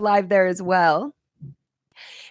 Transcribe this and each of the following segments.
live there as well.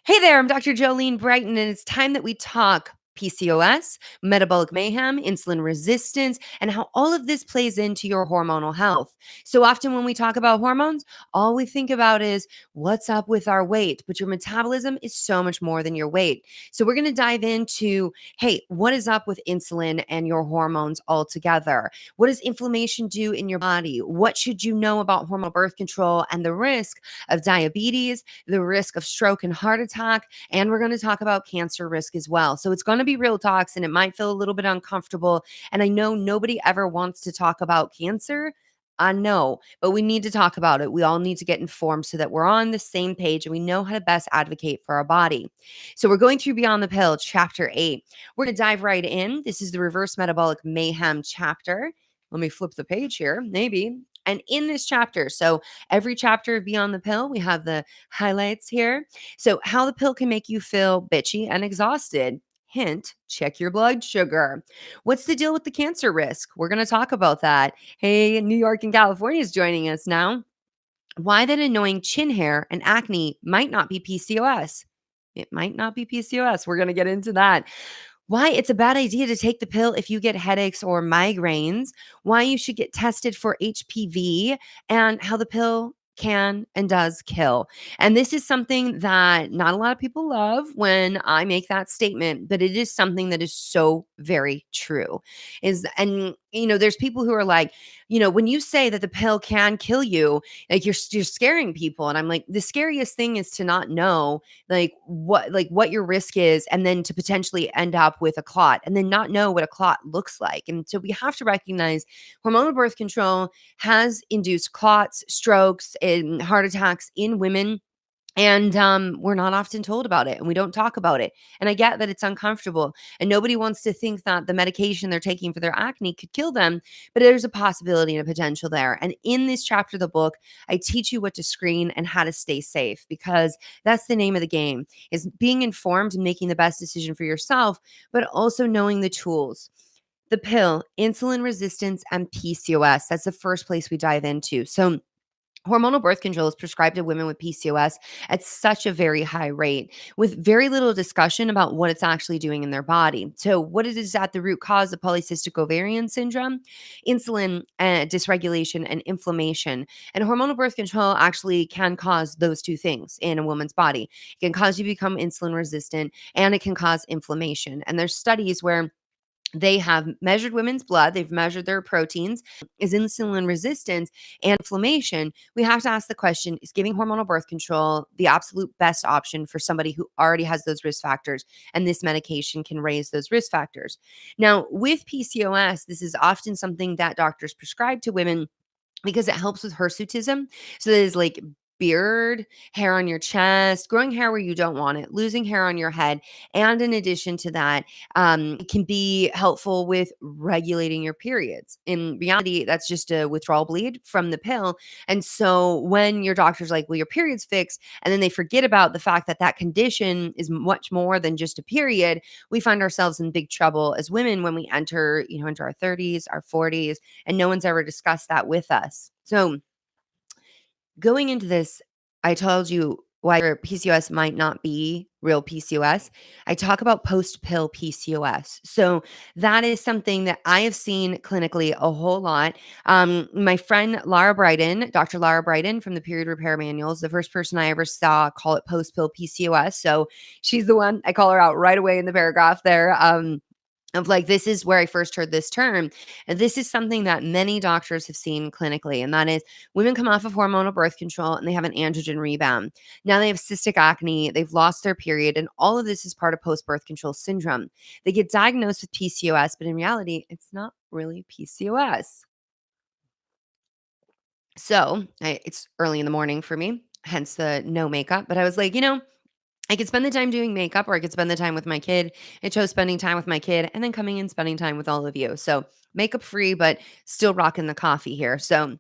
Hey there, I'm Dr. Jolene Brighten, and it's time that we talk PCOS, metabolic mayhem, insulin resistance, and how all of this plays into your hormonal health. So often when we talk about hormones, all we think about is what's up with our weight, but your metabolism is so much more than your weight. So we're going to dive into, hey, what is up with insulin and your hormones altogether? What does inflammation do in your body? What should you know about hormonal birth control and the risk of diabetes, the risk of stroke and heart attack, and we're going to talk about cancer risk as well. So it's going to be real talks and it might feel a little bit uncomfortable. And I know nobody ever wants to talk about cancer. I know, but we need to talk about it. We all need to get informed so that we're on the same page and we know how to best advocate for our body. So we're going through Beyond the Pill, chapter 8. We're going to dive right in. This is the Reverse Metabolic Mayhem chapter. Let me flip the page here, maybe. And in this chapter, so every chapter of Beyond the Pill, we have the highlights here. So how the pill can make you feel bitchy and exhausted. Hint, check your blood sugar. What's the deal with the cancer risk? We're going to talk about that. Hey, New York and California is joining us now. Why that annoying chin hair and acne might not be PCOS. It might not be PCOS. We're going to get into that. Why it's a bad idea to take the pill if you get headaches or migraines, why you should get tested for HPV, and how the pill can and does kill. And this is something that not a lot of people love when I make that statement, but it is something that is so very true. There's people who are like, when you say that the pill can kill you, like you're scaring people. And I'm like, the scariest thing is to not know what your risk is, and then to potentially end up with a clot and then not know what a clot looks like. And so we have to recognize hormonal birth control has induced clots, strokes, and heart attacks in women. And we're not often told about it and we don't talk about it. And I get that it's uncomfortable and nobody wants to think that the medication they're taking for their acne could kill them, but there's a possibility and a potential there. And in this chapter of the book, I teach you what to screen and how to stay safe, because that's the name of the game, is being informed and making the best decision for yourself, but also knowing the tools. The pill, insulin resistance, and PCOS. That's the first place we dive into. So hormonal birth control is prescribed to women with PCOS at such a very high rate, with very little discussion about what it's actually doing in their body. So, what it is at the root cause of polycystic ovarian syndrome, insulin dysregulation, and inflammation. And hormonal birth control actually can cause those two things in a woman's body. It can cause you to become insulin resistant, and it can cause inflammation. And there's studies where they have measured women's blood, they've measured their proteins. Is insulin resistance and inflammation? We have to ask the question, is giving hormonal birth control the absolute best option for somebody who already has those risk factors? And this medication can raise those risk factors. Now, with PCOS, this is often something that doctors prescribe to women because it helps with hirsutism. So there's like beard, hair on your chest, growing hair where you don't want it, losing hair on your head. And in addition to that, it can be helpful with regulating your periods. In reality, that's just a withdrawal bleed from the pill. And so when your doctor's like, well, your period's fixed, and then they forget about the fact that that condition is much more than just a period, we find ourselves in big trouble as women when we enter, into our 30s, our 40s, and no one's ever discussed that with us. So going into this, I told you why your PCOS might not be real PCOS. I talk about post-pill PCOS. So that is something that I have seen clinically a whole lot. My friend Lara Brighten, Dr. Lara Brighten from the Period Repair Manuals, the first person I ever saw call it post-pill PCOS. So she's the one, I call her out right away in the paragraph there. Of like, this is where I first heard this term. And this is something that many doctors have seen clinically. And that is women come off of hormonal birth control and they have an androgen rebound. Now they have cystic acne, they've lost their period, and all of this is part of post-birth control syndrome. They get diagnosed with PCOS, but in reality, it's not really PCOS. So it's early in the morning for me, hence the no makeup. But I was like, I could spend the time doing makeup or I could spend the time with my kid. I chose spending time with my kid and then coming and spending time with all of you. So makeup free, but still rocking the coffee here. So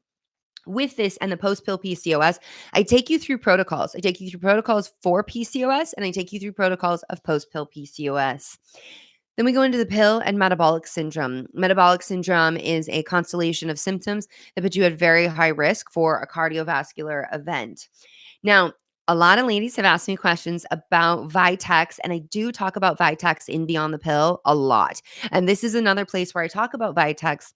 with this and the post-pill PCOS, I take you through protocols. I take you through protocols for PCOS and I take you through protocols of post-pill PCOS. Then we go into the pill and metabolic syndrome. Metabolic syndrome is a constellation of symptoms that put you at very high risk for a cardiovascular event. Now, a lot of ladies have asked me questions about Vitex, and I do talk about Vitex in Beyond the Pill a lot. And this is another place where I talk about Vitex.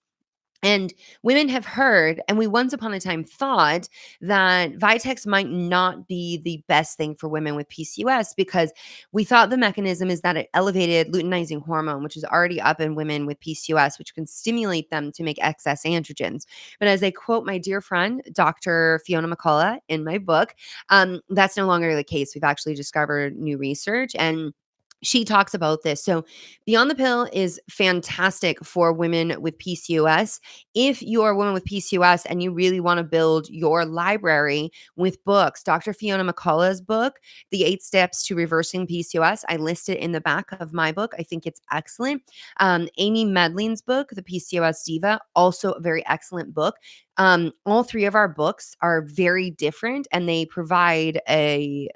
And women have heard, and we once upon a time thought that Vitex might not be the best thing for women with PCOS because we thought the mechanism is that it elevated luteinizing hormone, which is already up in women with PCOS, which can stimulate them to make excess androgens. But as I quote my dear friend, Dr. Fiona McCullough, in my book, that's no longer the case. We've actually discovered new research and she talks about this. So, Beyond the Pill is fantastic for women with PCOS. If you are a woman with PCOS and you really want to build your library with books, Dr. Fiona McCullough's book, The 8 Steps to Reversing PCOS, I list it in the back of my book. I think it's excellent. Amy Medley's book, The PCOS Diva, also a very excellent book. All three of our books are very different and they provide a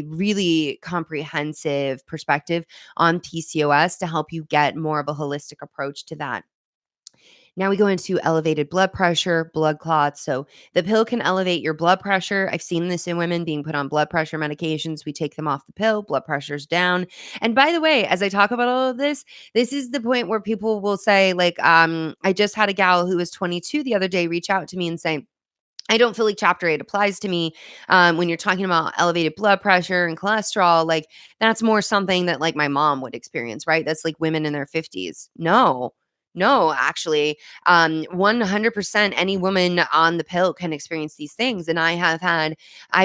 really comprehensive perspective on PCOS to help you get more of a holistic approach to that. Now we go into elevated blood pressure, blood clots. So the pill can elevate your blood pressure. I've seen this in women being put on blood pressure medications. We take them off the pill, blood pressure's down. And by the way, as I talk about all of this, this is the point where people will say, like, I just had a gal who was 22 the other day reach out to me and say, I don't feel like chapter 8 applies to me. When you're talking about elevated blood pressure and cholesterol, like that's more something that like my mom would experience, right? That's like women in their 50s. No, actually, 100% any woman on the pill can experience these things. And I've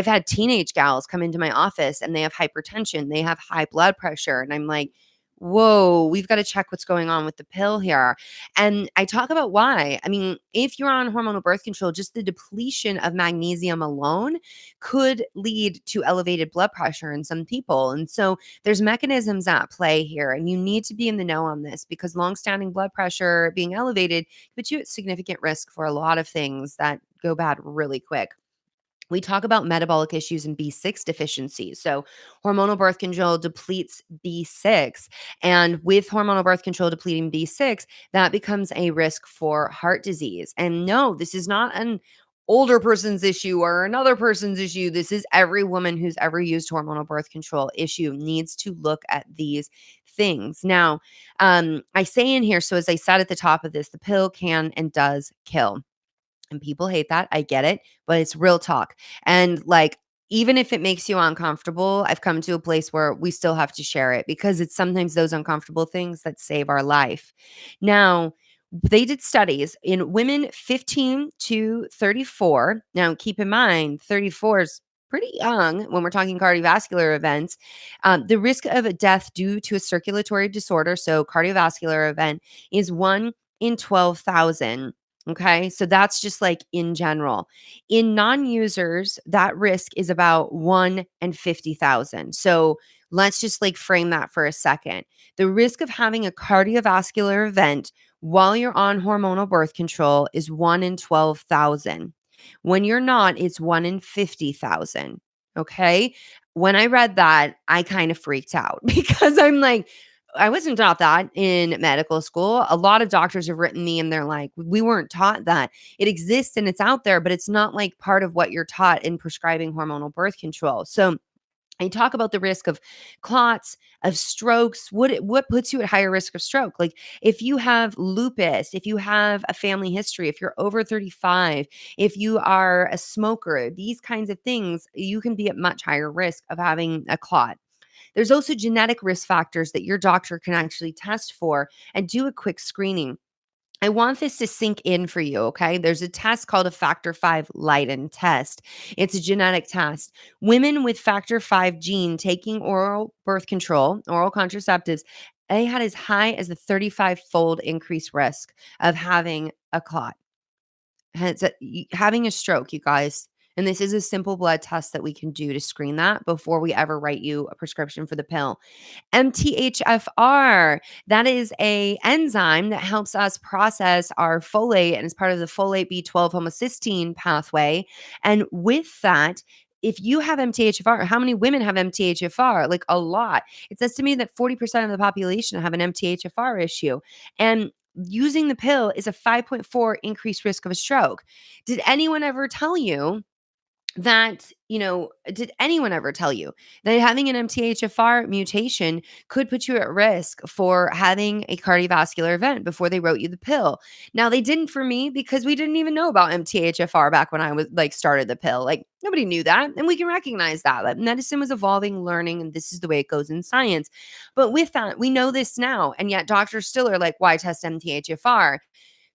had teenage gals come into my office and they have hypertension, they have high blood pressure. And I'm like, whoa, we've got to check what's going on with the pill here. And I talk about why. I mean, if you're on hormonal birth control, just the depletion of magnesium alone could lead to elevated blood pressure in some people. And so there's mechanisms at play here, and you need to be in the know on this because longstanding blood pressure being elevated puts you at significant risk for a lot of things that go bad really quick. We talk about metabolic issues and B6 deficiency. So, hormonal birth control depletes B6. And with hormonal birth control depleting B6, that becomes a risk for heart disease. And no, this is not an older person's issue or another person's issue. This is every woman who's ever used hormonal birth control issue needs to look at these things. Now, I say in here, so as I said at the top of this, the pill can and does kill. And people hate that. I get it, but it's real talk. And like, even if it makes you uncomfortable, I've come to a place where we still have to share it because it's sometimes those uncomfortable things that save our life. Now, they did studies in women 15 to 34. Now, keep in mind, 34 is pretty young when we're talking cardiovascular events. The risk of a death due to a circulatory disorder, so cardiovascular event, is 1 in 12,000. Okay. So that's just like in general. In non users, that risk is about 1 in 50,000. So let's just like frame that for a second. The risk of having a cardiovascular event while you're on hormonal birth control is 1 in 12,000. When you're not, it's 1 in 50,000. Okay. When I read that, I kind of freaked out because I'm like, I wasn't taught that in medical school. A lot of doctors have written me and they're like, we weren't taught that. It exists and it's out there, but it's not like part of what you're taught in prescribing hormonal birth control. So I talk about the risk of clots, of strokes. What puts you at higher risk of stroke? Like if you have lupus, if you have a family history, if you're over 35, if you are a smoker, these kinds of things, you can be at much higher risk of having a clot. There's also genetic risk factors that your doctor can actually test for and do a quick screening. I want this to sink in for you, okay? There's a test called a factor V Leiden test. It's a genetic test. Women with factor V gene taking oral birth control, oral contraceptives, they had as high as a 35-fold increased risk of having a clot. Having a stroke, you guys. And this is a simple blood test that we can do to screen that before we ever write you a prescription for the pill. MTHFR, that is a enzyme that helps us process our folate and is part of the folate B12 homocysteine pathway. And with that, if you have MTHFR, how many women have MTHFR? Like a lot. It's estimated that 40% of the population have an MTHFR issue. And using the pill is a 5.4 increased risk of a stroke. Did anyone ever tell you that, did anyone ever tell you that having an MTHFR mutation could put you at risk for having a cardiovascular event before they wrote you the pill? Now, they didn't for me because we didn't even know about MTHFR back when I was like started the pill. Like nobody knew that. And we can recognize that. Like, medicine was evolving, learning, and this is the way it goes in science. But with that, we know this now. And yet doctors still are like, why test MTHFR?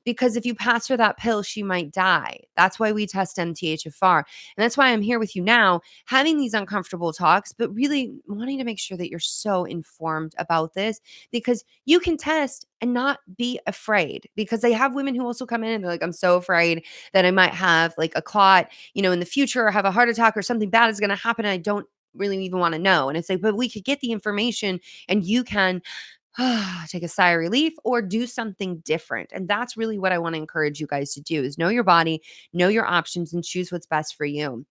Because if you pass her that pill, she might die. That's why we test MTHFR. And that's why I'm here with you now, having these uncomfortable talks, but really wanting to make sure that you're so informed about this because you can test and not be afraid. Because I have women who also come in and they're like, I'm so afraid that I might have like a clot, in the future or have a heart attack or something bad is going to happen. And I don't really even want to know. And it's like, but we could get the information and you can take a sigh of relief or do something different. And that's really what I want to encourage you guys to do is know your body, know your options and choose what's best for you.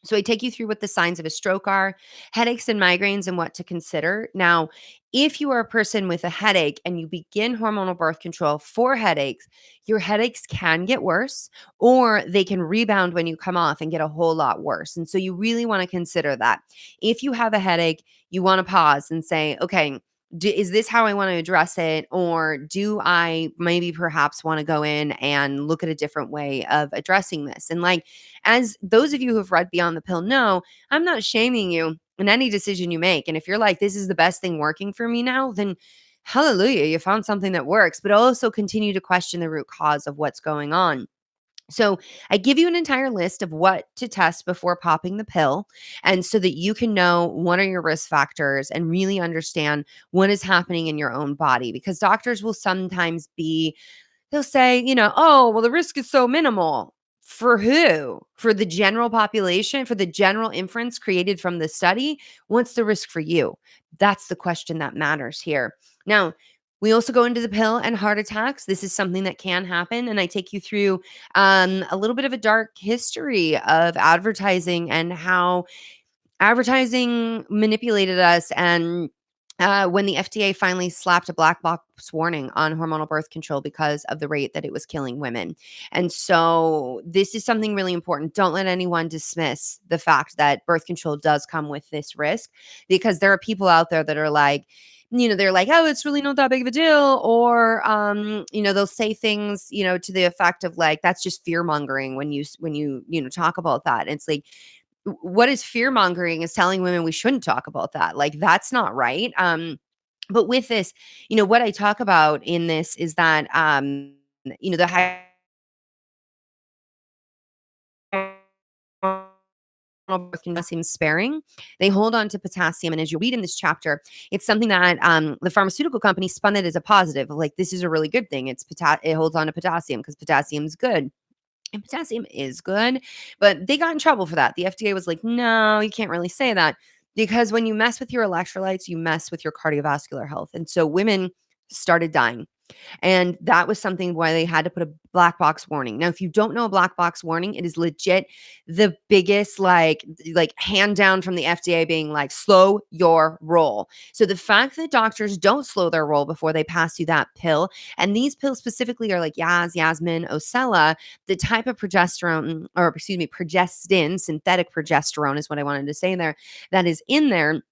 So I take you through what the signs of a stroke are, headaches and migraines and what to consider. Now, if you are a person with a headache and you begin hormonal birth control for headaches, your headaches can get worse or they can rebound when you come off and get a whole lot worse. And so you really want to consider that. If you have a headache, you want to pause and say, okay, is this how I want to address it? Or do I maybe perhaps want to go in and look at a different way of addressing this? And like, as those of you who have read Beyond the Pill know, I'm not shaming you in any decision you make. And if you're like, this is the best thing working for me now, then hallelujah, you found something that works, but also continue to question the root cause of what's going on. So, I give you an entire list of what to test before popping the pill, and so that you can know what are your risk factors and really understand what is happening in your own body. Because doctors will sometimes they'll say, oh, well, the risk is so minimal. For who? For the general population, for the general inference created from the study? What's the risk for you? That's the question that matters here. Now, we also go into the pill and heart attacks. This is something that can happen. And I take you through a little bit of a dark history of advertising and how advertising manipulated us and when the FDA finally slapped a black box warning on hormonal birth control because of the rate that it was killing women. And so this is something really important. Don't let anyone dismiss the fact that birth control does come with this risk because there are people out there that are like, they're like, oh, it's really not that big of a deal. Or, they'll say things, to the effect of like, that's just fear mongering when you talk about that. It's like, what is fear mongering is telling women we shouldn't talk about that. Like that's not right. But with this, what I talk about in this is that the high potassium sparing, they hold on to potassium. And as you read in this chapter, it's something that the pharmaceutical company spun it as a positive. Like this is a really good thing. It holds on to potassium because potassium is good. And potassium is good, but they got in trouble for that. The FDA was like, no, you can't really say that because when you mess with your electrolytes, you mess with your cardiovascular health. And so women started dying. And that was something why they had to put a black box warning. Now, if you don't know a black box warning, it is legit the biggest like hand down from the FDA being like, slow your roll. So the fact that doctors don't slow their roll before they pass you that pill, and these pills specifically are like Yasmin, Ocella, the type of progestin, synthetic progesterone is what I wanted to say there, that is in there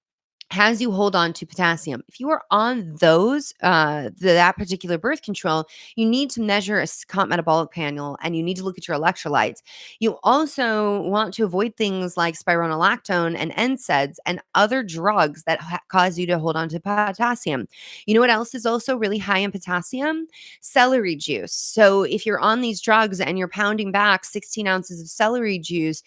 has you hold on to potassium. If you are on those, that particular birth control, you need to measure a metabolic panel and you need to look at your electrolytes. You also want to avoid things like spironolactone and NSAIDs and other drugs that cause you to hold on to potassium. You know what else is also really high in potassium? Celery juice. So if you're on these drugs and you're pounding back 16 ounces of celery juice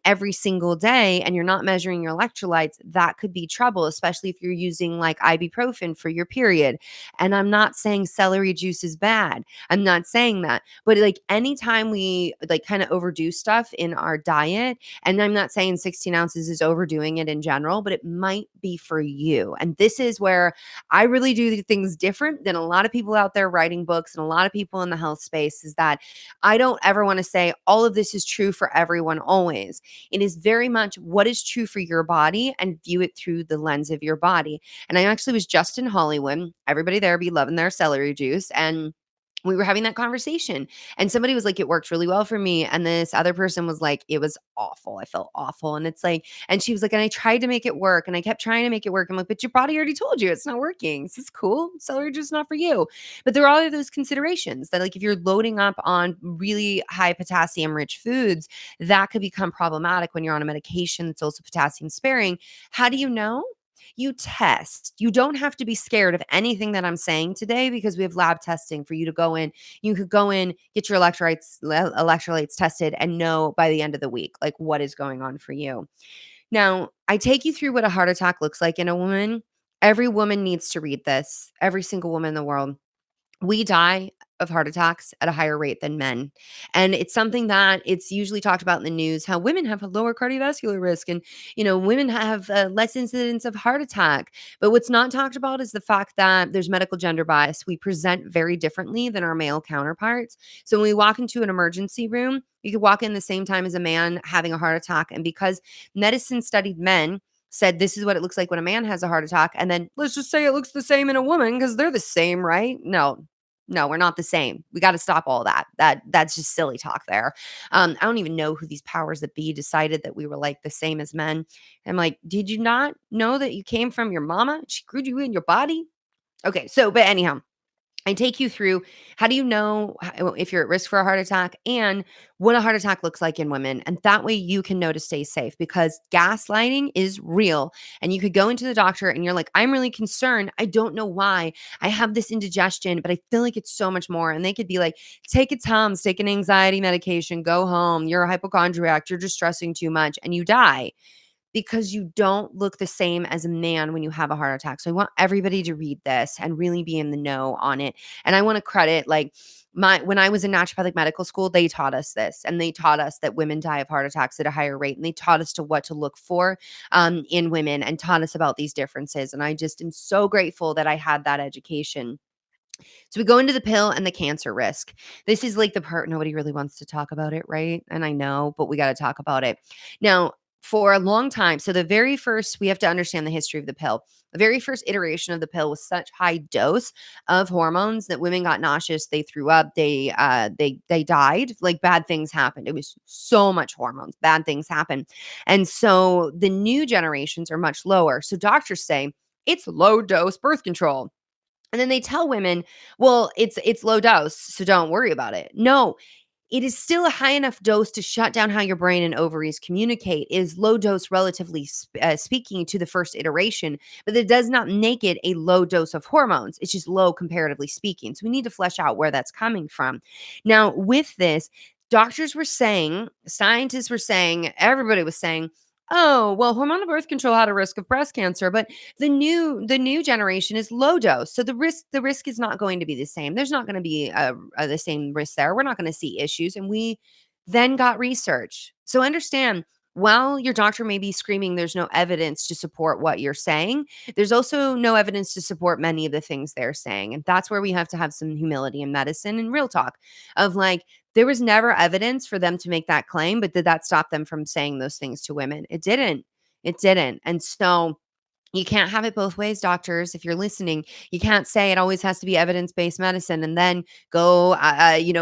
every single day and you're not measuring your electrolytes, that could be trouble, especially if you're using like ibuprofen for your period. And I'm not saying celery juice is bad. I'm not saying that. But like anytime we like kind of overdo stuff in our diet, and I'm not saying 16 ounces is overdoing it in general, but it might be for you. And this is where I really do things different than a lot of people out there writing books and a lot of people in the health space, is that I don't ever want to say all of this is true for everyone always. It is very much what is true for your body and view it through the lens of your body. And I actually was just in Hollywood. Everybody there be loving their celery juice. And We were having that conversation and somebody was like, "It worked really well for me." And this other person was like, "It was awful. I felt awful." And it's like, and she was like, "And I tried to make it work and I kept trying to make it work." I'm like, "But your body already told you it's not working. This is cool. Celery just not for you." But there are all of those considerations that like if you're loading up on really high potassium rich foods, that could become problematic when you're on a medication that's also potassium sparing. How do you know? You test. You don't have to be scared of anything that I'm saying today because we have lab testing for you to go in. You could go in, get your electrolytes tested and know by the end of the week like what is going on for you. Now, I take you through what a heart attack looks like in a woman. Every woman needs to read this. Every single woman in the world. We die of heart attacks at a higher rate than men. And it's something that it's usually talked about in the news how women have a lower cardiovascular risk and, women have less incidence of heart attack. But what's not talked about is the fact that there's medical gender bias. We present very differently than our male counterparts. So when we walk into an emergency room, you could walk in the same time as a man having a heart attack. And because medicine studied men, said this is what it looks like when a man has a heart attack, and then let's just say it looks the same in a woman because they're the same, right? No, we're not the same. We got to stop all that. That's just silly talk there. I don't even know who these powers that be decided that we were like the same as men. I'm like, did you not know that you came from your mama? She grew you in your body. Okay, so but anyhow, I take you through how do you know if you're at risk for a heart attack and what a heart attack looks like in women. And that way you can know to stay safe because gaslighting is real. And you could go into the doctor and you're like, I'm really concerned. I don't know why. I have this indigestion, but I feel like it's so much more. And they could be like, take a Tums, take an anxiety medication, go home. You're a hypochondriac. You're just stressing too much and you die because you don't look the same as a man when you have a heart attack. So I want everybody to read this and really be in the know on it. And I want to credit like when I was in naturopathic medical school, they taught us this and they taught us that women die of heart attacks at a higher rate. And they taught us to what to look for in women and taught us about these differences. And I just am so grateful that I had that education. So we go into the pill and the cancer risk. This is like the part nobody really wants to talk about it, right? And I know, but we got to talk about it. Now, for a long time, so the very first, we have to understand the history of the pill. The very first iteration of the pill was such high dose of hormones that women got nauseous, they threw up, they died, like bad things happened. It was so much hormones, bad things happen. And so the new generations are much lower. So doctors say it's low dose birth control. And then they tell women, "Well, it's low dose, so don't worry about it." No, it is still a high enough dose to shut down how your brain and ovaries communicate. It is low dose, relatively speaking, to the first iteration, but it does not make it a low dose of hormones. It's just low comparatively speaking. So we need to flesh out where that's coming from. Now, with this, doctors were saying, scientists were saying, everybody was saying, "Oh, well, hormonal birth control had a risk of breast cancer, but the new generation is low dose. So the risk is not going to be the same. There's not going to be the same risk there. We're not going to see issues." And we then got research. So understand, while your doctor may be screaming there's no evidence to support what you're saying, there's also no evidence to support many of the things they're saying. And that's where we have to have some humility in medicine and real talk of like, there was never evidence for them to make that claim, but did that stop them from saying those things to women? It didn't. It didn't. And so you can't have it both ways, doctors. If you're listening, you can't say it always has to be evidence-based medicine and then go,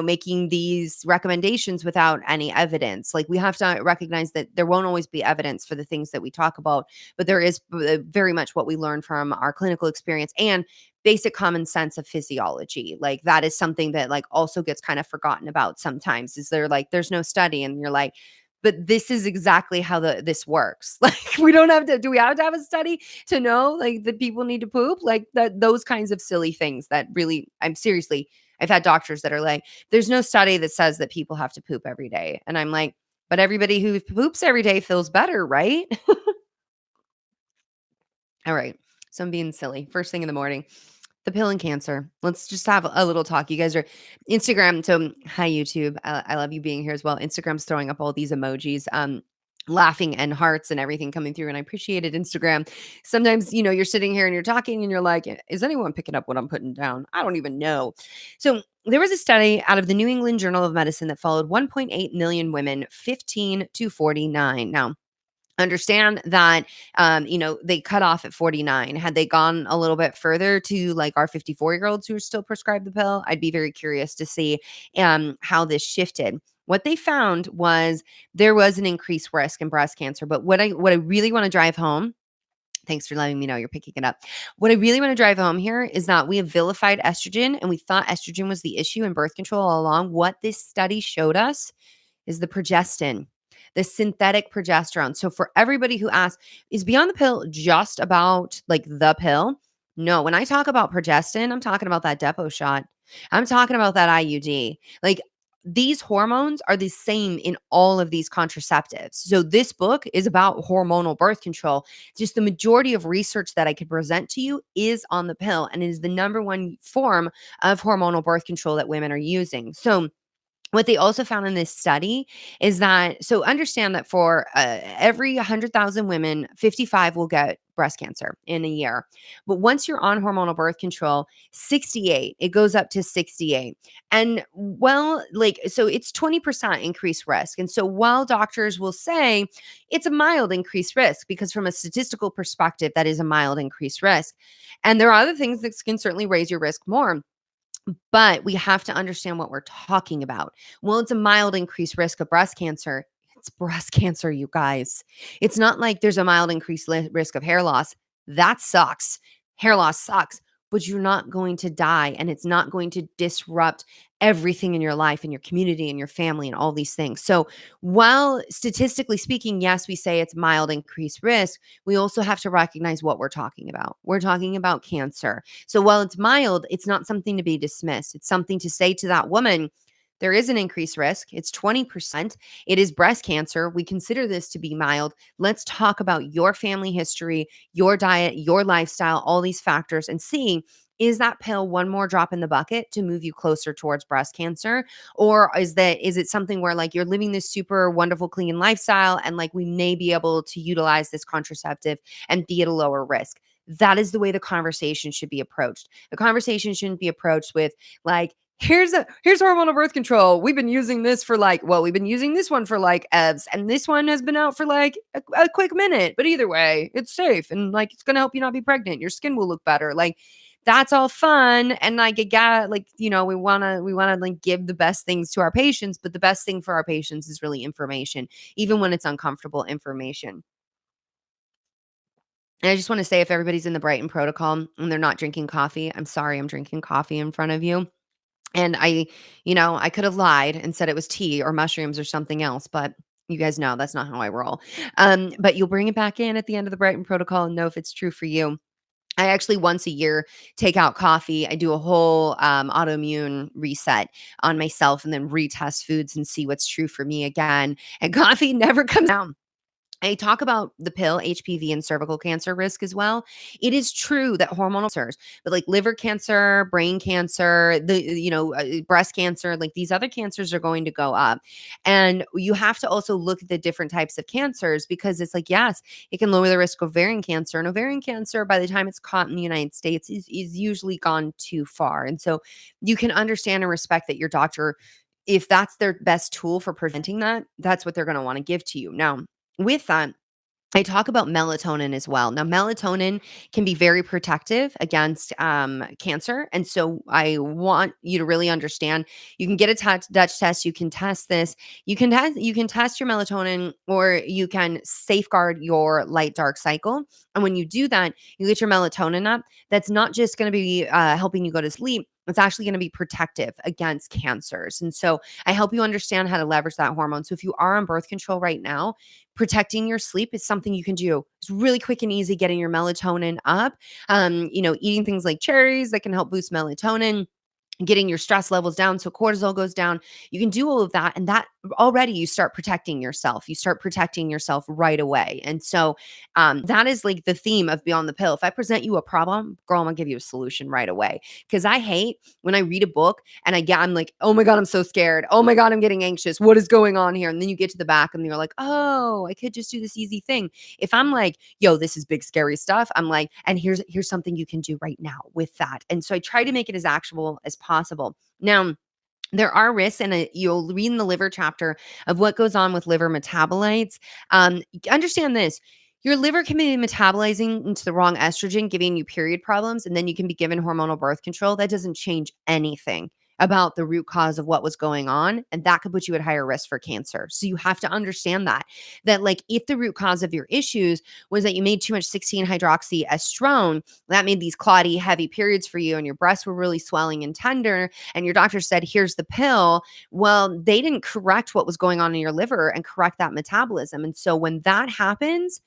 making these recommendations without any evidence. Like we have to recognize that there won't always be evidence for the things that we talk about, but there is very much what we learn from our clinical experience and basic common sense of physiology. Like that is something that like also gets kind of forgotten about sometimes. Is there like there's no study, and you're like, but this is exactly how this works. Like we don't have to, do we have to have a study to know like that people need to poop? Like that, those kinds of silly things that really, I've had doctors that are like, there's no study that says that people have to poop every day. And I'm like, but everybody who poops every day feels better, right? All right. So I'm being silly. First thing in the morning, the pill and cancer. Let's just have a little talk. You guys are Instagram. So hi YouTube. I love you being here as well. Instagram's throwing up all these emojis, laughing and hearts and everything coming through. And I appreciate it. Instagram. Sometimes, you're sitting here and you're talking and you're like, is anyone picking up what I'm putting down? I don't even know. So there was a study out of the New England Journal of Medicine that followed 1.8 million women, 15 to 49. Now, Understand that, they cut off at 49. Had they gone a little bit further to like our 54-year-olds who are still prescribed the pill, I'd be very curious to see how this shifted. What they found was there was an increased risk in breast cancer. But what I really want to drive home, thanks for letting me know you're picking it up. What I really want to drive home here is that we have vilified estrogen and we thought estrogen was the issue in birth control all along. What this study showed us is the progestin, the synthetic progesterone. So for everybody who asks, is Beyond the Pill just about like the pill? No, when I talk about progestin, I'm talking about that depot shot. I'm talking about that IUD. Like these hormones are the same in all of these contraceptives. So this book is about hormonal birth control. Just the majority of research that I could present to you is on the pill, and it is the number one form of hormonal birth control that women are using. So what they also found in this study is that, so understand that for every 100,000 women, 55 will get breast cancer in a year. But once you're on hormonal birth control, 68, it goes up to 68. And well, like, so it's 20% increased risk. And so while doctors will say it's a mild increased risk, because from a statistical perspective, that is a mild increased risk. And there are other things that can certainly raise your risk more. But we have to understand what we're talking about. Well, it's a mild increased risk of breast cancer. It's breast cancer, you guys. It's not like there's a mild increased risk of hair loss. That sucks. Hair loss sucks, but you're not going to die, and it's not going to disrupt everything in your life and your community and your family and all these things. So, while statistically speaking, yes, we say it's mild increased risk, we also have to recognize what we're talking about. We're talking about cancer. So while it's mild, it's not something to be dismissed. It's something to say to that woman, there is an increased risk. It's 20%. It is breast cancer. We consider this to be mild. Let's talk about your family history, your diet, your lifestyle, all these factors, and see, is that pill one more drop in the bucket to move you closer towards breast cancer? Or is it something where like you're living this super wonderful, clean lifestyle and like we may be able to utilize this contraceptive and be at a lower risk? That is the way the conversation should be approached. The conversation shouldn't be approached with like, here's hormonal birth control. We've been using this for like, well, we've been using this one for like evs, and this one has been out for like a quick minute. But either way, it's safe and like it's gonna help you not be pregnant. Your skin will look better. Like that's all fun. And like again, like we wanna like give the best things to our patients, but the best thing for our patients is really information, even when it's uncomfortable information. And I just want to say, if everybody's in the Brighten protocol and they're not drinking coffee, I'm sorry, I'm drinking coffee in front of you. And I could have lied and said it was tea or mushrooms or something else, but you guys know that's not how I roll. But you'll bring it back in at the end of the Brighten protocol and know if it's true for you. I actually once a year take out coffee. I do a whole autoimmune reset on myself and then retest foods and see what's true for me again. And coffee never comes down. I talk about the pill, HPV, and cervical cancer risk as well. It is true that hormonal cancers, but like liver cancer, brain cancer, breast cancer, like these other cancers are going to go up. And you have to also look at the different types of cancers, because it's like, yes, it can lower the risk of ovarian cancer. And ovarian cancer, by the time it's caught in the United States, is usually gone too far. And so you can understand and respect that your doctor, if that's their best tool for preventing that, that's what they're going to want to give to you. Now, with that, I talk about melatonin as well. Now, melatonin can be very protective against cancer. And so I want you to really understand, you can get a Dutch test. You can test this. You can test your melatonin, or you can safeguard your light dark cycle. And when you do that, you get your melatonin up. That's not just going to be helping you go to sleep. It's actually going to be protective against cancers. And so I help you understand how to leverage that hormone. So if you are on birth control right now, protecting your sleep is something you can do. It's really quick and easy getting your melatonin up. Eating things like cherries that can help boost melatonin, getting your stress levels down so cortisol goes down. You can do all of that, and that already you start protecting yourself. You start protecting yourself right away. And so that is like the theme of Beyond the Pill. If I present you a problem, girl, I'm gonna give you a solution right away. Because I hate when I read a book and I'm like, oh my God, I'm so scared. Oh my God, I'm getting anxious. What is going on here? And then you get to the back and you're like, oh, I could just do this easy thing. If I'm like, yo, this is big scary stuff, I'm like, and here's something you can do right now with that. And so I try to make it as actionable as possible. Now, There are risks, and you'll read in the liver chapter of what goes on with liver metabolites. Understand this. Your liver can be metabolizing into the wrong estrogen, giving you period problems, and then you can be given hormonal birth control. That doesn't change anything about the root cause of what was going on, and that could put you at higher risk for cancer. So you have to understand that like if the root cause of your issues was that you made too much 16-hydroxyestrone, that made these clotty, heavy periods for you, and your breasts were really swelling and tender, and your doctor said, here's the pill. Well, they didn't correct what was going on in your liver and correct that metabolism. And so when that happens,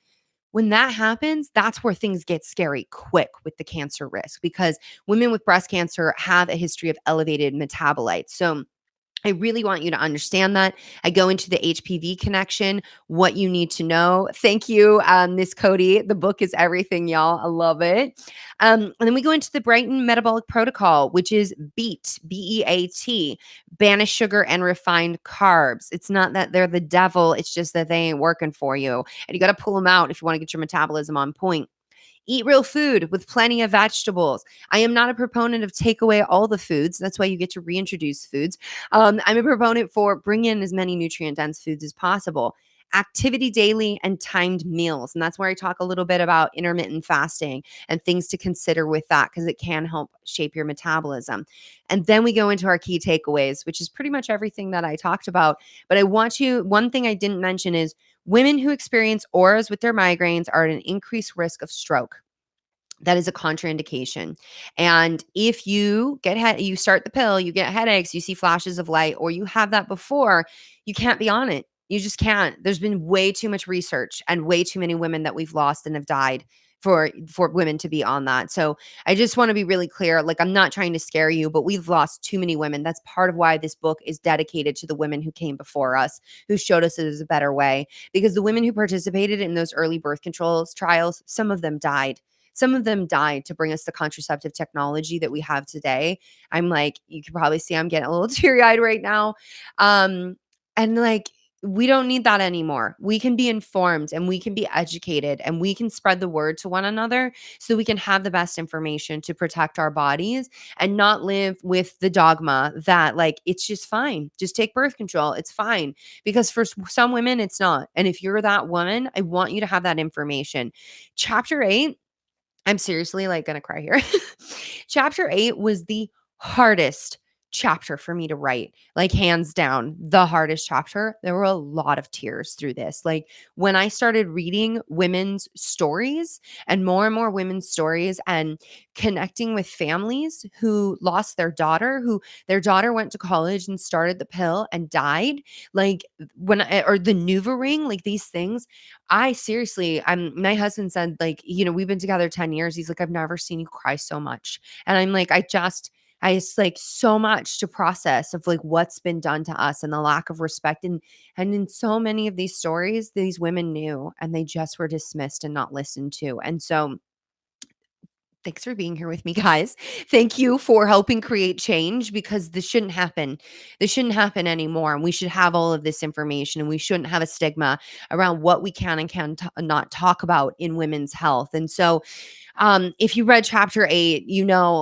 that's where things get scary quick with the cancer risk, because women with breast cancer have a history of elevated metabolites. So I really want you to understand that. I go into the HPV connection, what you need to know. Thank you, Miss Cody. The book is everything, y'all. I love it. And then we go into the Brighten Metabolic Protocol, which is BEAT, BEAT, banish sugar and refined carbs. It's not that they're the devil. It's just that they ain't working for you. And you got to pull them out if you want to get your metabolism on point. Eat real food with plenty of vegetables. I am not a proponent of take away all the foods. That's why you get to reintroduce foods. I'm a proponent for bring in as many nutrient dense foods as possible. Activity daily and timed meals. And that's where I talk a little bit about intermittent fasting and things to consider with that, because it can help shape your metabolism. And then we go into our key takeaways, which is pretty much everything that I talked about. But one thing I didn't mention is women who experience auras with their migraines are at an increased risk of stroke. That is a contraindication. And if you you start the pill, you get headaches, you see flashes of light, or you have that before, you can't be on it. You just can't. There's been way too much research and way too many women that we've lost and have died for women to be on that. So I just want to be really clear. Like, I'm not trying to scare you, but we've lost too many women. That's part of why this book is dedicated to the women who came before us, who showed us it was a better way. Because the women who participated in those early birth control trials, some of them died. Some of them died to bring us the contraceptive technology that we have today. I'm like, you can probably see I'm getting a little teary-eyed right now. And like, we don't need that anymore. We can be informed and we can be educated and we can spread the word to one another so we can have the best information to protect our bodies and not live with the dogma that like, it's just fine. Just take birth control. It's fine. Because for some women, it's not. And if you're that woman, I want you to have that information. Chapter 8, I'm seriously like gonna cry here. Chapter 8 was the hardest chapter for me to write, like hands down, the hardest chapter. There were a lot of tears through this. Like when I started reading women's stories and more women's stories and connecting with families who lost their daughter, who their daughter went to college and started the pill and died, like or the NuvaRing, like these things. I seriously, my husband said, like, we've been together 10 years. He's like, I've never seen you cry so much. And I'm like, I just like so much to process of like what's been done to us and the lack of respect. And in so many of these stories, these women knew and they just were dismissed and not listened to. And so thanks for being here with me, guys. Thank you for helping create change, because this shouldn't happen. This shouldn't happen anymore. And we should have all of this information, and we shouldn't have a stigma around what we can and not talk about in women's health. And so if you read chapter 8,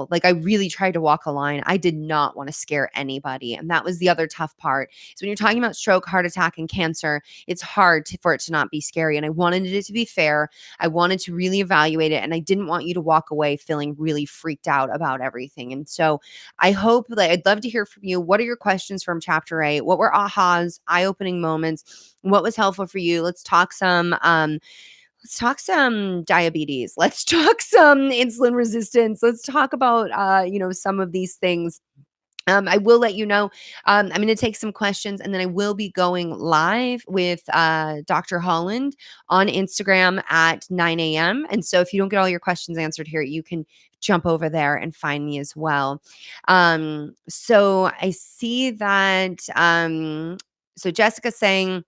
like I really tried to walk a line. I did not want to scare anybody. And that was the other tough part. So when you're talking about stroke, heart attack, and cancer, it's hard for it to not be scary. And I wanted it to be fair. I wanted to really evaluate it. And I didn't want you to walk away feeling really freaked out about everything. And so I hope that I'd love to hear from you. What are your questions from chapter 8? What were ahas, eye-opening moments? What was helpful for you? Let's talk some diabetes. Let's talk some insulin resistance. Let's talk about, some of these things. I will let you know. I'm going to take some questions, and then I will be going live with Dr. Holland on Instagram at 9 a.m. And so if you don't get all your questions answered here, you can jump over there and find me as well. So I see that. So Jessica saying,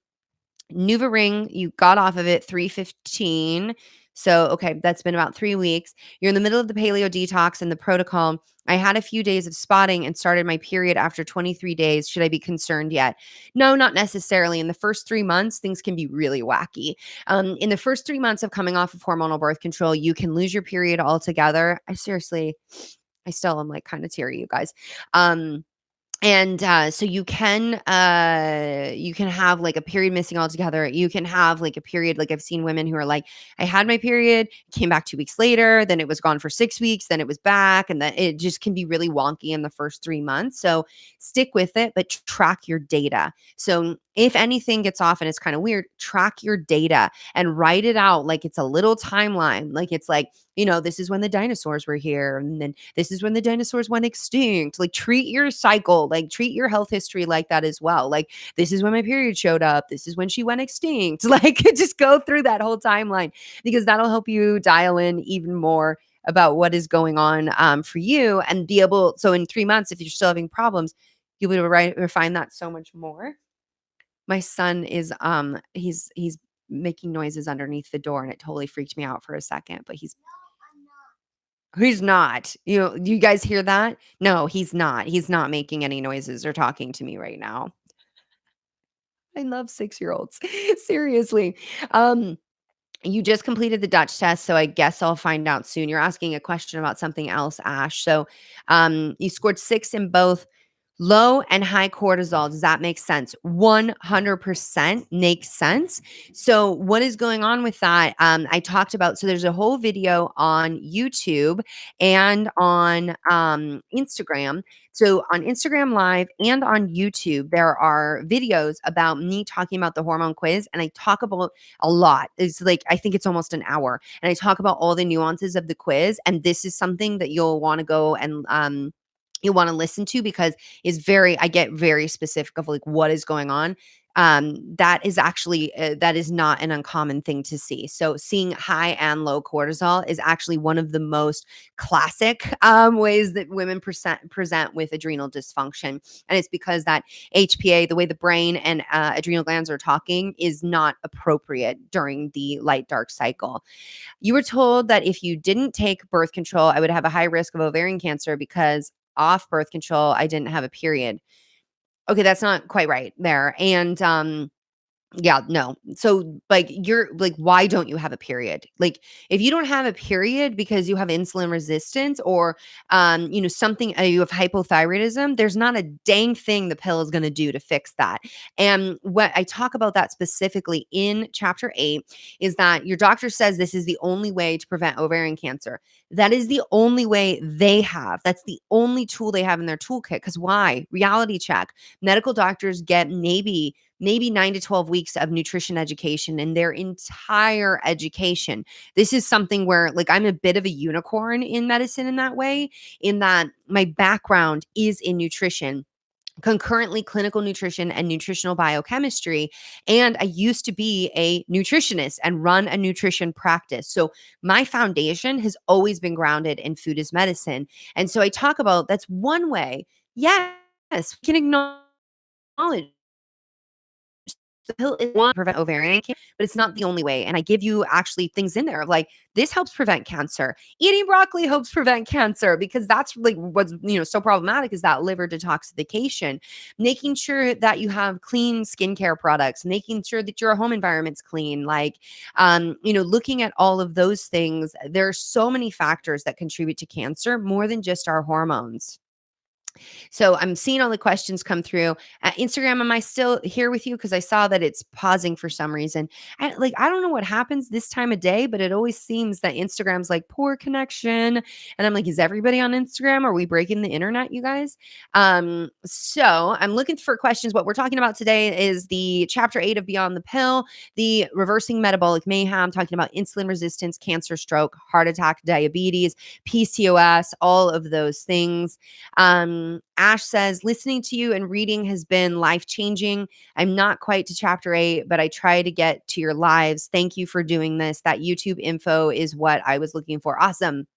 NuvaRing, you got off of it 3:15. So, okay, that's been about 3 weeks. You're in the middle of the paleo detox and the protocol. I had a few days of spotting and started my period after 23 days. Should I be concerned yet? No, not necessarily. In the first 3 months, things can be really wacky. In the first 3 months of coming off of hormonal birth control, you can lose your period altogether. I still am like kind of teary, you guys. And so you can have like a period missing altogether. You can have like a period, like I've seen women who are like, I had my period, came back 2 weeks later, then it was gone for 6 weeks, then it was back, and then it just can be really wonky in the first 3 months. So stick with it, but track your data. So if anything gets off and it's kind of weird, track your data and write it out like it's a little timeline. Like it's like, this is when the dinosaurs were here, and then this is when the dinosaurs went extinct. Like treat your cycle, like treat your health history like that as well. Like this is when my period showed up. This is when she went extinct. Like just go through that whole timeline, because that'll help you dial in even more about what is going on for you, and be able. So in 3 months, if you're still having problems, you'll be able to refine that so much more. My son is he's making noises underneath the door, and it totally freaked me out for a second, but he's not. You guys hear that? No, he's not. He's not making any noises or talking to me right now. I love 6-year-olds. Seriously. Um, you just completed the Dutch test, so I guess I'll find out soon. You're asking a question about something else, Ash. So, you scored 6 in both low and high cortisol. Does that make sense? 100% makes sense. So, what is going on with that? I talked about, so there's a whole video on YouTube and on Instagram. So, on Instagram Live and on YouTube, there are videos about me talking about the hormone quiz. And I talk about a lot. It's like, I think it's almost an hour. And I talk about all the nuances of the quiz. And this is something that you'll want to go and, you want to listen to, because I get very specific of like what is going on. That is actually, that is not an uncommon thing to see. So seeing high and low cortisol is actually one of the most classic ways that women present with adrenal dysfunction. And it's because that HPA, the way the brain and adrenal glands are talking, is not appropriate during the light dark cycle. You were told that if you didn't take birth control, I would have a high risk of ovarian cancer because off birth control, I didn't have a period. Okay, that's not quite right there. And yeah, no. So, like, you're like, why don't you have a period? Like, if you don't have a period because you have insulin resistance, or, something, you have hypothyroidism, there's not a dang thing the pill is going to do to fix that. And what I talk about that specifically in chapter 8 is that your doctor says this is the only way to prevent ovarian cancer. That is the only way they have. That's the only tool they have in their toolkit. Because why? Reality check. Medical doctors get maybe 9 to 12 weeks of nutrition education in their entire education. This is something where, like, I'm a bit of a unicorn in medicine in that way, in that my background is in nutrition, concurrently clinical nutrition and nutritional biochemistry. And I used to be a nutritionist and run a nutrition practice. So my foundation has always been grounded in food as medicine. And so I talk about, that's one way. Yes, we can acknowledge the pill is one to prevent ovarian cancer, but it's not the only way. And I give you actually things in there of like, this helps prevent cancer. Eating broccoli helps prevent cancer, because that's like what's, so problematic is that liver detoxification. Making sure that you have clean skincare products, making sure that your home environment's clean, like, looking at all of those things. There are so many factors that contribute to cancer, more than just our hormones. So I'm seeing all the questions come through. Instagram, am I still here with you? Because I saw that it's pausing for some reason. I don't know what happens this time of day, but it always seems that Instagram's like poor connection. And I'm like, is everybody on Instagram? Are we breaking the internet, you guys? So I'm looking for questions. What we're talking about today is the chapter 8 of Beyond the Pill, the reversing metabolic mayhem, talking about insulin resistance, cancer, stroke, heart attack, diabetes, PCOS, all of those things. Ash says, listening to you and reading has been life-changing. I'm not quite to chapter 8, but I try to get to your lives. Thank you for doing this. That YouTube info is what I was looking for. Awesome.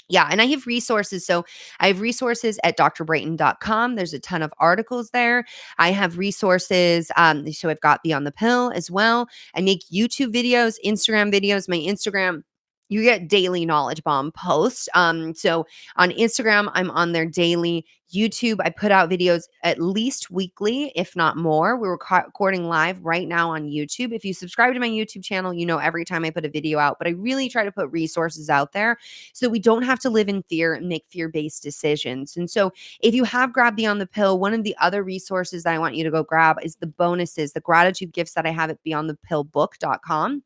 Yeah, and I have resources. So I have resources at drbrighten.com. There's a ton of articles there. I have resources. So I've got Beyond the Pill as well. I make YouTube videos, Instagram videos. My Instagram, you get daily knowledge bomb posts. So on Instagram, I'm on there daily. YouTube, I put out videos at least weekly, if not more. We're recording live right now on YouTube. If you subscribe to my YouTube channel, you know every time I put a video out, but I really try to put resources out there so that we don't have to live in fear and make fear-based decisions. And so if you have grabbed Beyond the Pill, one of the other resources that I want you to go grab is the bonuses, the gratitude gifts that I have at beyondthepillbook.com.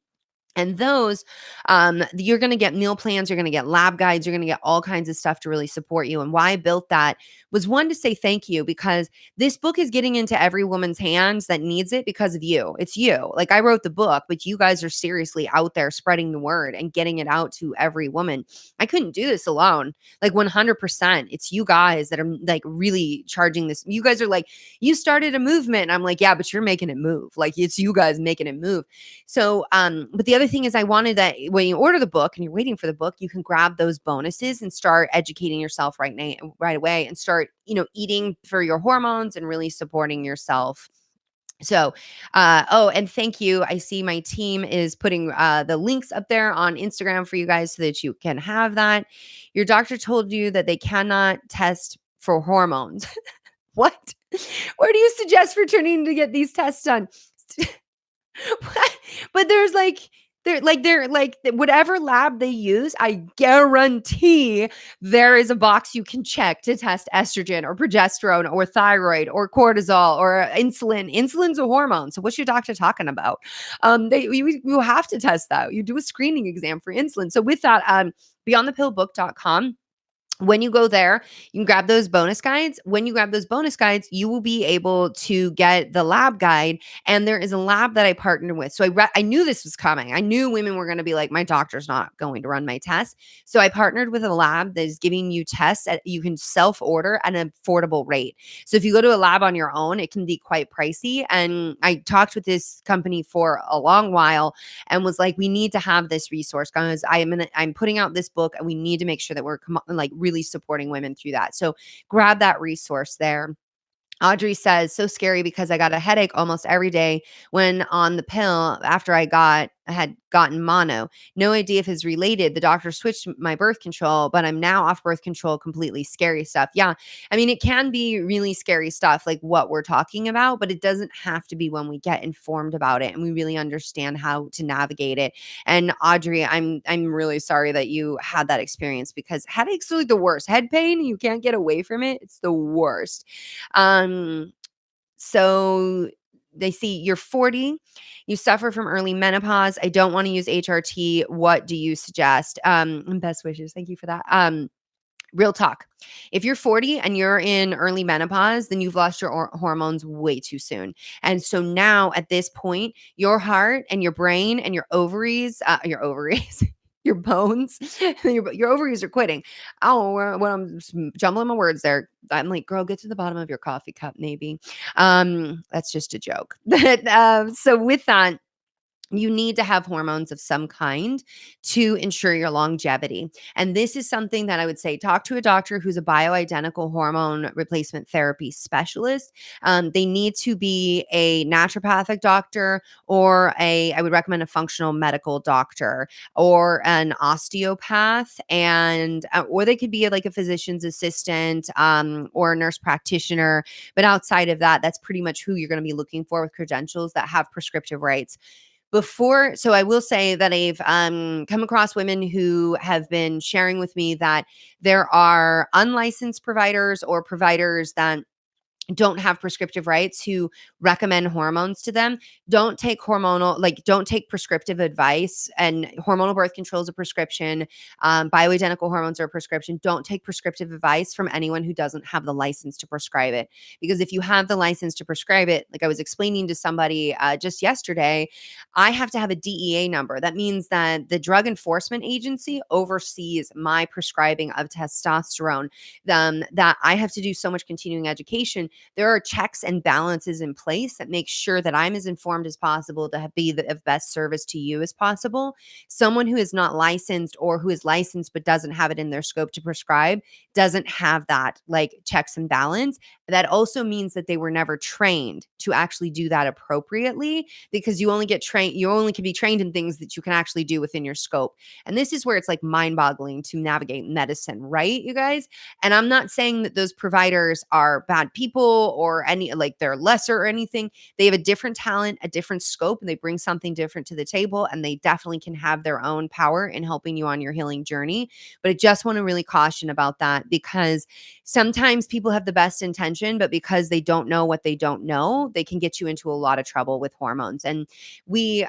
And those, you're going to get meal plans, you're going to get lab guides, you're going to get all kinds of stuff to really support you. And why I built that was, one, to say thank you, because this book is getting into every woman's hands that needs it because of you. It's you. Like, I wrote the book, but you guys are seriously out there spreading the word and getting it out to every woman. I couldn't do this alone. Like, 100%. It's you guys that are like really charging this. You guys are like, you started a movement. And I'm like, yeah, but you're making it move. Like, it's you guys making it move. So, but the other thing is, I wanted that when you order the book and you're waiting for the book, you can grab those bonuses and start educating yourself right away, and start, eating for your hormones and really supporting yourself. So, oh, and thank you. I see my team is putting the links up there on Instagram for you guys so that you can have that. Your doctor told you that they cannot test for hormones. What? Where do you suggest returning to get these tests done? But they're like whatever lab they use, I guarantee there is a box you can check to test estrogen or progesterone or thyroid or cortisol or insulin. Insulin's a hormone. So what's your doctor talking about? You have to test that. You do a screening exam for insulin. So with that, beyondthepillbook.com. When you go there, you can grab those bonus guides. When you grab those bonus guides, you will be able to get the lab guide. And there is a lab that I partnered with. So I knew this was coming. I knew women were going to be like, my doctor's not going to run my tests. So I partnered with a lab that is giving you tests that you can self-order at an affordable rate. So if you go to a lab on your own, it can be quite pricey. And I talked with this company for a long while and was like, we need to have this resource, guys. I'm putting out this book, and we need to make sure that we're really supporting women through that. So grab that resource there. Audrey says, so scary because I got a headache almost every day when on the pill after I had gotten mono. No idea if it's related. The doctor switched my birth control, but I'm now off birth control completely. Scary stuff. Yeah. I mean, it can be really scary stuff like what we're talking about, but it doesn't have to be when we get informed about it and we really understand how to navigate it. And Audrey, I'm really sorry that you had that experience, because headaches are like the worst. Head pain, you can't get away from it. It's the worst. So they see you're 40, you suffer from early menopause. I don't want to use HRT. What do you suggest? And best wishes. Thank you for that. Real talk. If you're 40 and you're in early menopause, then you've lost your hormones way too soon. And so now at this point, your heart and your brain and your ovaries, your bones, your ovaries are quitting. Oh, when I'm jumbling my words there, I'm like, girl, get to the bottom of your coffee cup, maybe. That's just a joke. So with that, you need to have hormones of some kind to ensure your longevity. And this is something that I would say, talk to a doctor who's a bioidentical hormone replacement therapy specialist. They need to be a naturopathic doctor, or I would recommend a functional medical doctor or an osteopath, and or they could be like a physician's assistant or a nurse practitioner. But outside of that, that's pretty much who you're going to be looking for with credentials that have prescriptive rights. So I will say that I've come across women who have been sharing with me that there are unlicensed providers or providers that don't have prescriptive rights who recommend hormones to them. Don't take prescriptive advice. And hormonal birth control is a prescription. Bioidentical hormones are a prescription. Don't take prescriptive advice from anyone who doesn't have the license to prescribe it. Because if you have the license to prescribe it, like I was explaining to somebody just yesterday, I have to have a DEA number. That means that the Drug Enforcement Agency oversees my prescribing of testosterone. That I have to do so much continuing education there are checks and balances in place that make sure that I'm as informed as possible to be of best service to you as possible. Someone who is not licensed or who is licensed but doesn't have it in their scope to prescribe doesn't have that like checks and balance. That also means that they were never trained to actually do that appropriately, because you only can be trained in things that you can actually do within your scope. And this is where it's like mind-boggling to navigate medicine, right, you guys? And I'm not saying that those providers are bad people or any like they're lesser or anything. They have a different talent, a different scope, and they bring something different to the table, and they definitely can have their own power in helping you on your healing journey. But I just want to really caution about that, because sometimes people have the best intention, but because they don't know what they don't know, they can get you into a lot of trouble with hormones. And we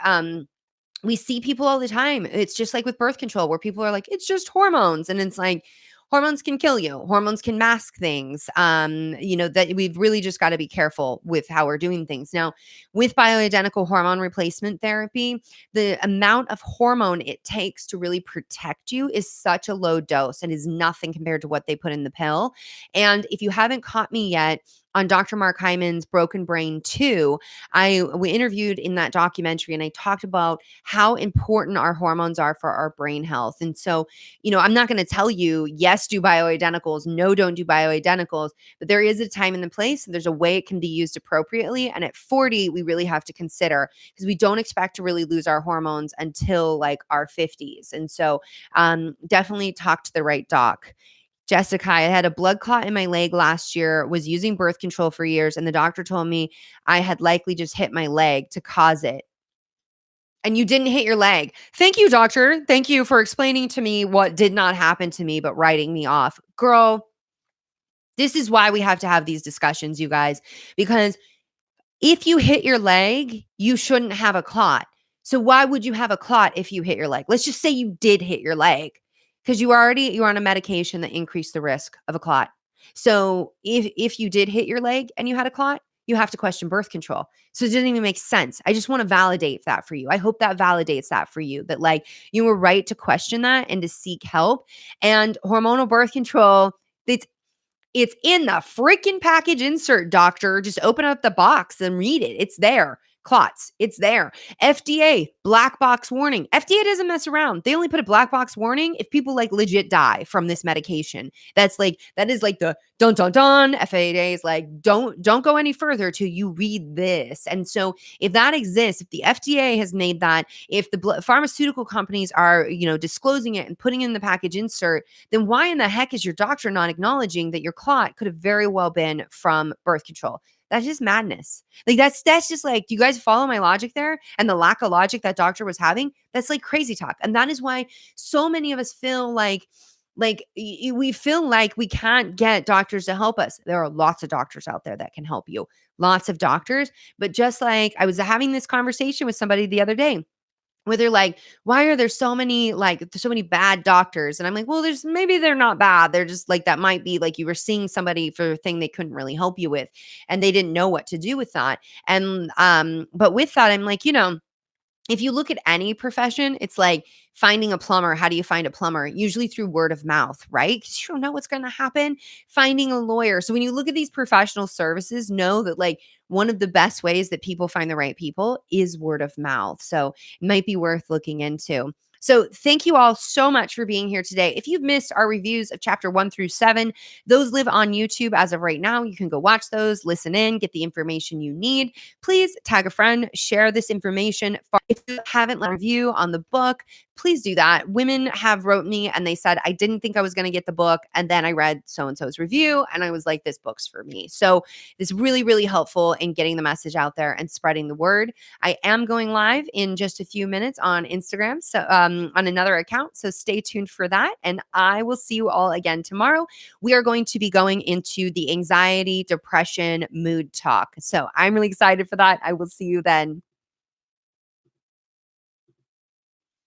see people all the time. It's just like with birth control, where people are like, it's just hormones. And it's like, hormones can kill you. Hormones can mask things. That we've really just got to be careful with how we're doing things. Now, with bioidentical hormone replacement therapy, the amount of hormone it takes to really protect you is such a low dose and is nothing compared to what they put in the pill. And if you haven't caught me yet, on Dr. Mark Hyman's Broken Brain 2, we interviewed in that documentary, and I talked about how important our hormones are for our brain health. And so, I'm not going to tell you, yes, do bioidenticals, no, don't do bioidenticals, but there is a time and a place, and there's a way it can be used appropriately. And at 40, we really have to consider, because we don't expect to really lose our hormones until like our 50s. And so definitely talk to the right doc. Jessica, I had a blood clot in my leg last year, was using birth control for years, and the doctor told me I had likely just hit my leg to cause it. And you didn't hit your leg. Thank you, doctor. Thank you for explaining to me what did not happen to me, but writing me off. Girl, this is why we have to have these discussions, you guys, because if you hit your leg, you shouldn't have a clot. So why would you have a clot if you hit your leg? Let's just say you did hit your leg, because you're on a medication that increased the risk of a clot. So if you did hit your leg and you had a clot, you have to question birth control. So it doesn't even make sense. I just want to validate that for you. I hope that validates that for you, that like you were right to question that and to seek help. And hormonal birth control, it's in the freaking package insert, doctor. Just open up the box and read it. It's there. Clots, it's there. FDA, black box warning. FDA doesn't mess around. They only put a black box warning if people like legit die from this medication. That is like the dun dun dun. FDA is like, don't go any further till you read this. And so if that exists, if the FDA has made that, if the pharmaceutical companies are, disclosing it and putting in the package insert, then why in the heck is your doctor not acknowledging that your clot could have very well been from birth control? That's just madness. Like that's just like, do you guys follow my logic there? And the lack of logic that doctor was having, that's like crazy talk. And that is why so many of us feel like we feel like we can't get doctors to help us. There are lots of doctors out there that can help you. Lots of doctors. But just like I was having this conversation with somebody the other day, where they're like, why are there so many bad doctors? And I'm like, well, maybe they're not bad. They're just like, that might be like you were seeing somebody for a thing they couldn't really help you with, and they didn't know what to do with that. And but with that, I'm like, if you look at any profession, it's like finding a plumber. How do you find a plumber? Usually through word of mouth, right? Because you don't know what's going to happen. Finding a lawyer. So when you look at these professional services, know that like one of the best ways that people find the right people is word of mouth. So it might be worth looking into. So thank you all so much for being here today. If you've missed our reviews of chapter 1 through 7, those live on YouTube as of right now. You can go watch those, listen in, get the information you need. Please tag a friend, share this information. If you haven't left a review on the book, please do that. Women have wrote me and they said, I didn't think I was going to get the book. And then I read so-and-so's review and I was like, this book's for me. So it's really, really helpful in getting the message out there and spreading the word. I am going live in just a few minutes on Instagram. So on another account. So stay tuned for that. And I will see you all again tomorrow. We are going to be going into the anxiety, depression, mood talk. So I'm really excited for that. I will see you then.